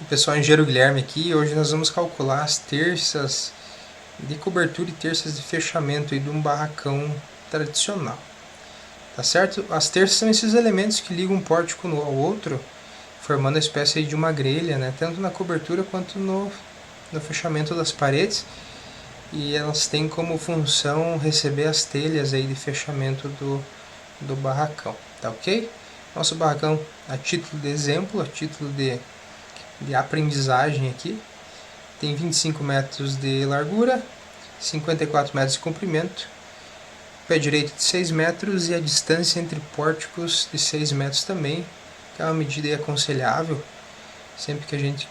Pessoal, Engenheiro Guilherme aqui. Hoje nós vamos calcular as terças de cobertura e terças de fechamento aí de um barracão tradicional, tá certo? As terças são esses elementos que ligam um pórtico ao outro, formando a espécie de uma grelha, né? Tanto na cobertura quanto no fechamento das paredes, e elas têm como função receber as telhas aí de fechamento do barracão, tá ok? Nosso barracão, a título de exemplo, a título de aprendizagem aqui, tem 25 metros de largura, 54 metros de comprimento, pé direito de 6 metros e a distância entre pórticos de 6 metros também, que é uma medida aconselhável, sempre que a gente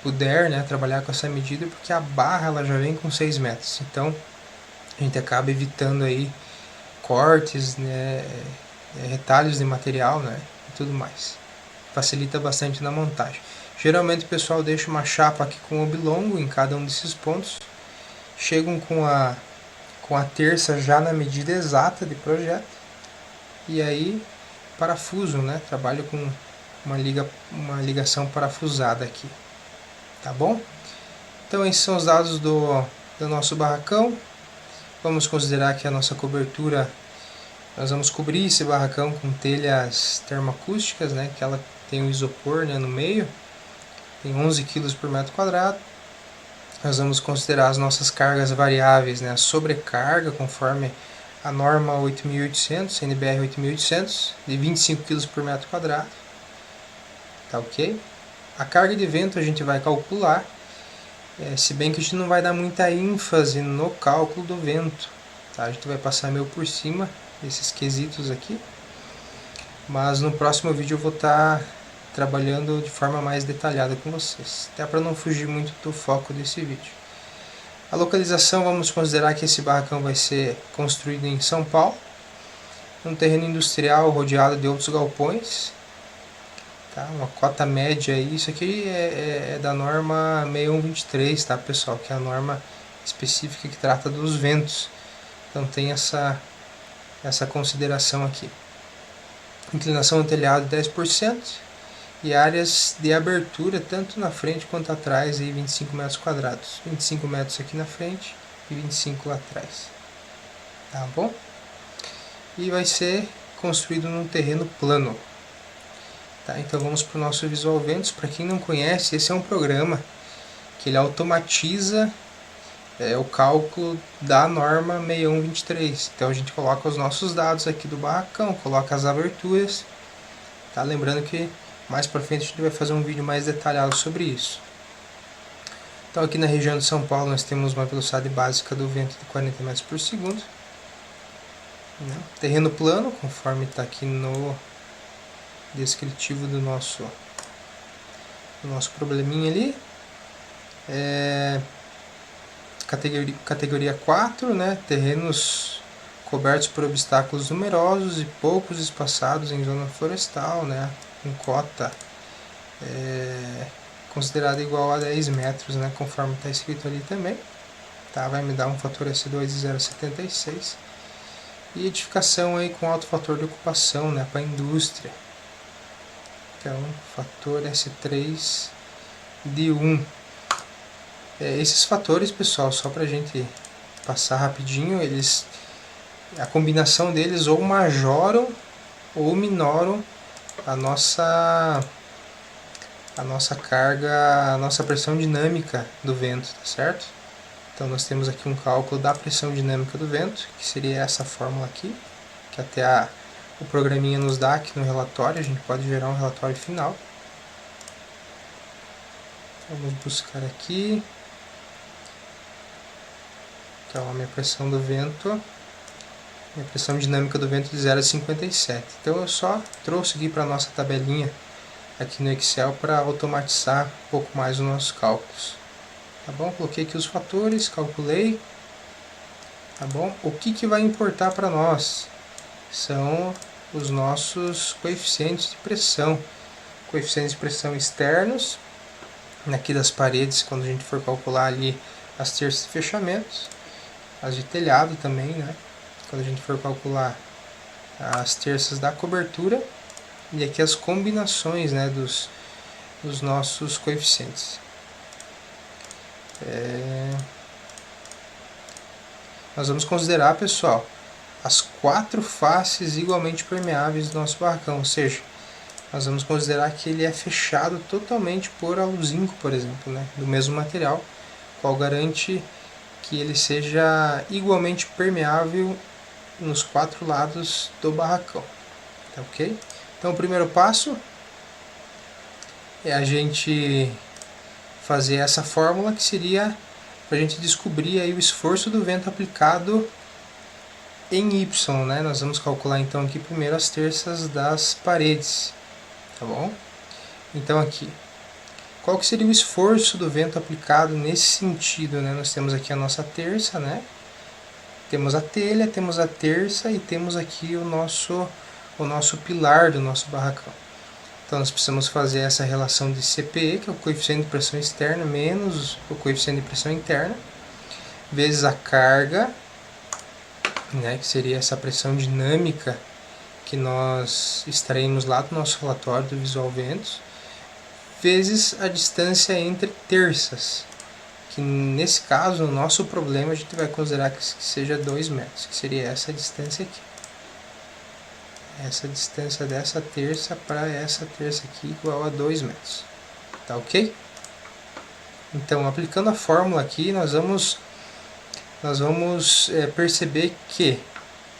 puder, né, trabalhar com essa medida, porque a barra ela já vem com 6 metros, então a gente acaba evitando aí cortes, né, retalhos de material, né, e tudo mais. Facilita bastante na montagem. Geralmente o pessoal deixa uma chapa aqui com oblongo em cada um desses pontos. Chegam com a terça já na medida exata de projeto. E aí parafuso, né? Trabalho com uma ligação parafusada aqui. Tá bom? Então esses são os dados do nosso barracão. Vamos considerar que a nossa cobertura, nós vamos cobrir esse barracão com telhas termoacústicas, né? Que ela tem o isopor, né, no meio. Tem 11 kg por metro quadrado. Nós vamos considerar as nossas cargas variáveis, né, a sobrecarga, conforme a norma 8800, NBR 8800, de 25 kg por metro quadrado. Tá ok? A carga de vento a gente vai calcular, se bem que a gente não vai dar muita ênfase no cálculo do vento. Tá? A gente vai passar meio por cima desses quesitos aqui, mas no próximo vídeo eu vou estar trabalhando de forma mais detalhada com vocês, até para não fugir muito do foco desse vídeo. A localização, vamos considerar que esse barracão vai ser construído em São Paulo, num terreno industrial rodeado de outros galpões, tá? Uma cota média aí, isso aqui é da norma 6123, tá, pessoal, que é a norma específica que trata dos ventos, então tem essa consideração aqui. Inclinação do telhado 10%, e áreas de abertura tanto na frente quanto atrás, aí 25 metros quadrados, 25 metros aqui na frente e 25 lá atrás, tá bom? E vai ser construído num terreno plano, tá? Então vamos para o nosso Visual Ventos. Para quem não conhece, esse é um programa que ele automatiza o cálculo da norma 6123, então a gente coloca os nossos dados aqui do barracão, coloca as aberturas, tá? Lembrando que mais para frente a gente vai fazer um vídeo mais detalhado sobre isso. Então aqui na região de São Paulo nós temos uma velocidade básica do vento de 40 metros por segundo. Terreno plano, conforme está aqui no descritivo do nosso probleminha ali. Categoria 4, né? Terrenos cobertos por obstáculos numerosos e poucos espaçados em zona florestal, né? Com cota considerada igual a 10 metros, né? Conforme está escrito ali também. Tá? Vai me dar um fator S2 de 0,76. E edificação aí com alto fator de ocupação, né? Para a indústria. Então, fator S3 de 1. Esses fatores, pessoal, só para a gente passar rapidinho, a combinação deles ou majoram ou minoram a nossa carga, a nossa pressão dinâmica do vento, tá certo? Então nós temos aqui um cálculo da pressão dinâmica do vento, que seria essa fórmula aqui, que até o programinha nos dá aqui no relatório, a gente pode gerar um relatório final. Vamos buscar aqui. Então a minha pressão do vento, minha pressão dinâmica do vento de 0,57. Então eu só trouxe aqui para a nossa tabelinha aqui no Excel para automatizar um pouco mais os nossos cálculos. Tá bom? Coloquei aqui os fatores, calculei. Tá bom? O que vai importar para nós são os nossos coeficientes de pressão. Coeficientes de pressão externos, aqui das paredes, quando a gente for calcular ali as terças de fechamentos, as de telhado também, né? Quando a gente for calcular as terças da cobertura, e aqui as combinações, né, os nossos coeficientes. Nós vamos considerar, pessoal, as 4 faces igualmente permeáveis do nosso barracão, ou seja, nós vamos considerar que ele é fechado totalmente por alu-zinco, por exemplo, né, do mesmo material, qual garante que ele seja igualmente permeável nos 4 lados do barracão, tá ok? Então o primeiro passo é a gente fazer essa fórmula, que seria para a gente descobrir aí o esforço do vento aplicado em Y, né? Nós vamos calcular então aqui primeiro as terças das paredes, tá bom? Então aqui, qual que seria o esforço do vento aplicado nesse sentido, né? Nós temos aqui a nossa terça, né? Temos a telha, temos a terça e temos aqui o nosso pilar do nosso barracão. Então nós precisamos fazer essa relação de CPE, que é o coeficiente de pressão externa, menos o coeficiente de pressão interna, vezes a carga, né, que seria essa pressão dinâmica que nós extraímos lá do nosso relatório do Visual Ventos, vezes a distância entre terças, que nesse caso, no nosso problema, a gente vai considerar que seja 2 metros, que seria essa distância aqui. Essa distância dessa terça para essa terça aqui igual a 2 metros. Tá ok? Então, aplicando a fórmula aqui, nós vamos perceber que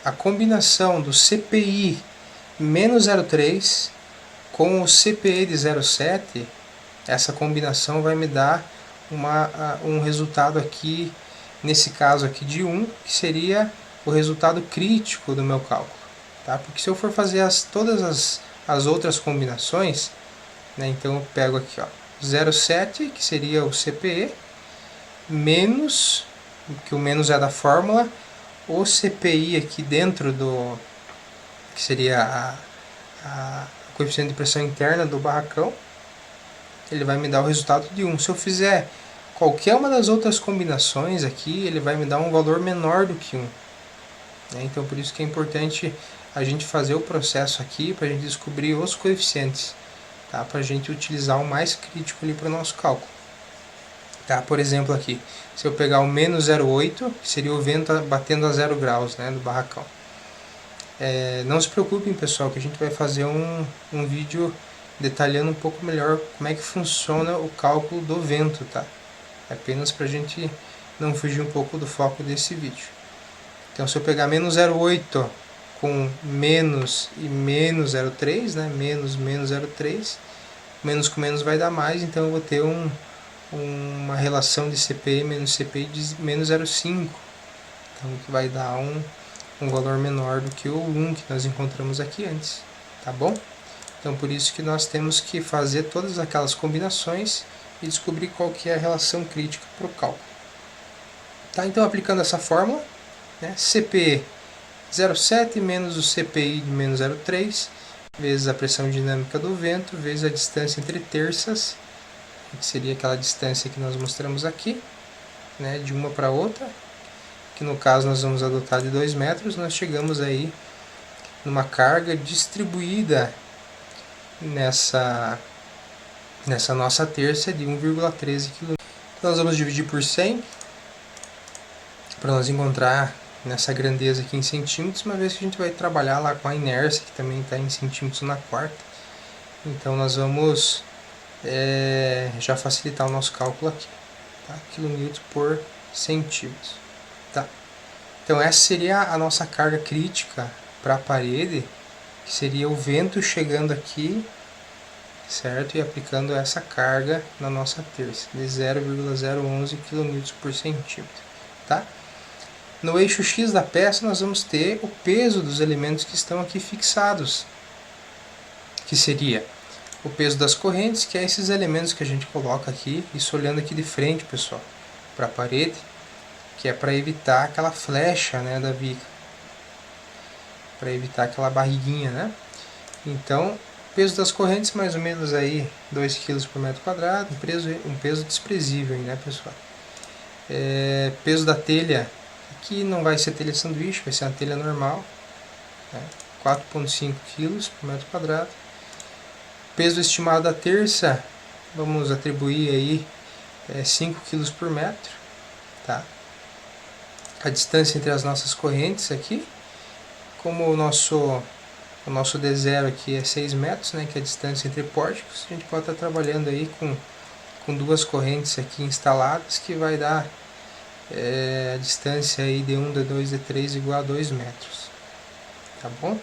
a combinação do CPI menos 0,3 com o CPE de 0,7, essa combinação vai me dar um resultado aqui, nesse caso aqui de 1, que seria o resultado crítico do meu cálculo. Tá? Porque se eu for fazer todas as outras combinações, né, então eu pego aqui, ó, 0,7, que seria o CPE, menos, que o menos é da fórmula, o CPI aqui dentro do, que seria o coeficiente de pressão interna do barracão, ele vai me dar o resultado de 1. Se eu fizer qualquer uma das outras combinações aqui, ele vai me dar um valor menor do que 1. Então por isso que é importante a gente fazer o processo aqui para a gente descobrir os coeficientes, tá? Para a gente utilizar o mais crítico ali para o nosso cálculo. Tá? Por exemplo aqui, se eu pegar o menos 0,8, que seria o vento batendo a 0 graus, né, do barracão. Não se preocupem, pessoal, que a gente vai fazer um vídeo detalhando um pouco melhor como é que funciona o cálculo do vento, tá? É apenas para a gente não fugir um pouco do foco desse vídeo. Então se eu pegar menos 0,8 com menos e menos 0,3, né? Menos 0,3, menos com menos vai dar mais, então eu vou ter uma relação de CPI menos CPI de menos 0,5, então que vai dar um valor menor do que o 1 que nós encontramos aqui antes, tá bom? Então por isso que nós temos que fazer todas aquelas combinações e descobrir qual que é a relação crítica para o cálculo. Tá? Então aplicando essa fórmula, né, CPE 0,7 menos o CPI de menos 0,3, vezes a pressão dinâmica do vento, vezes a distância entre terças, que seria aquela distância que nós mostramos aqui, né, de uma para outra, que no caso nós vamos adotar de 2 metros, nós chegamos aí numa carga distribuída nessa nossa terça de 1,13 kg. Então nós vamos dividir por 100, para nós encontrar nessa grandeza aqui em centímetros, uma vez que a gente vai trabalhar lá com a inércia, que também está em centímetros na quarta. Então nós vamos já facilitar o nosso cálculo aqui, tá? Quilonewtons por centímetros. Tá? Então essa seria a nossa carga crítica para a parede, que seria o vento chegando aqui, certo? E aplicando essa carga na nossa terça, de 0,011 kN por centímetro. Tá? No eixo X da peça nós vamos ter o peso dos elementos que estão aqui fixados, que seria o peso das correntes, que é esses elementos que a gente coloca aqui, isso olhando aqui de frente, pessoal, para a parede, que é para evitar aquela flecha, né, da viga, para evitar aquela barriguinha, né? Então, peso das correntes mais ou menos aí 2 kg por metro quadrado, um peso desprezível, né, pessoal? Peso da telha, aqui não vai ser telha sanduíche, vai ser uma telha normal, né? 4,5 kg por metro quadrado. Peso estimado da terça vamos atribuir aí 5 kg por metro, tá? A distância entre as nossas correntes aqui, como o nosso D0 aqui é 6 metros, né, que é a distância entre pórticos, a gente pode estar trabalhando aí com duas correntes aqui instaladas, que vai dar a distância aí D1, D2, D3 igual a 2 metros, tá bom?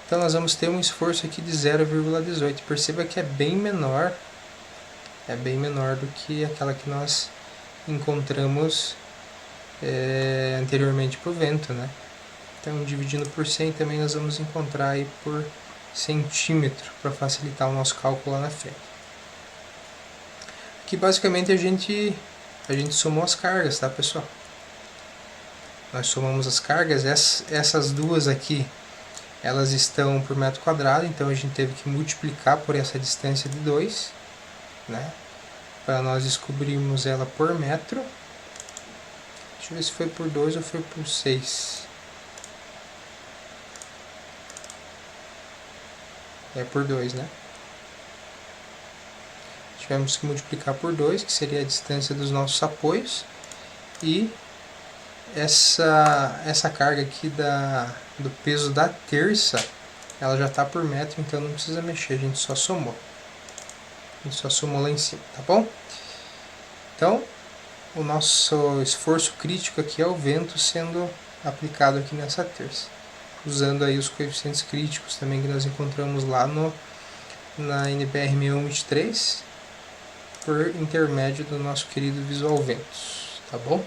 Então nós vamos ter um esforço aqui de 0,18, perceba que é bem menor do que aquela que nós encontramos anteriormente para o vento, né? Então, dividindo por 100 também nós vamos encontrar aí por centímetro, para facilitar o nosso cálculo lá na frente. Aqui basicamente a gente somou as cargas, tá, pessoal? Nós somamos as cargas, essas duas aqui, elas estão por metro quadrado, então a gente teve que multiplicar por essa distância de 2, né? Para nós descobrirmos ela por metro. Deixa eu ver se foi por 2 ou foi por 6. É por 2, né? Tivemos que multiplicar por 2, que seria a distância dos nossos apoios. E essa carga aqui do peso da terça, ela já está por metro, então não precisa mexer, a gente só somou. A gente só somou lá em cima, tá bom? Então, o nosso esforço crítico aqui é o vento sendo aplicado aqui nessa terça, usando aí os coeficientes críticos também que nós encontramos lá na NBR 6123, por intermédio do nosso querido Visual Ventos, tá bom?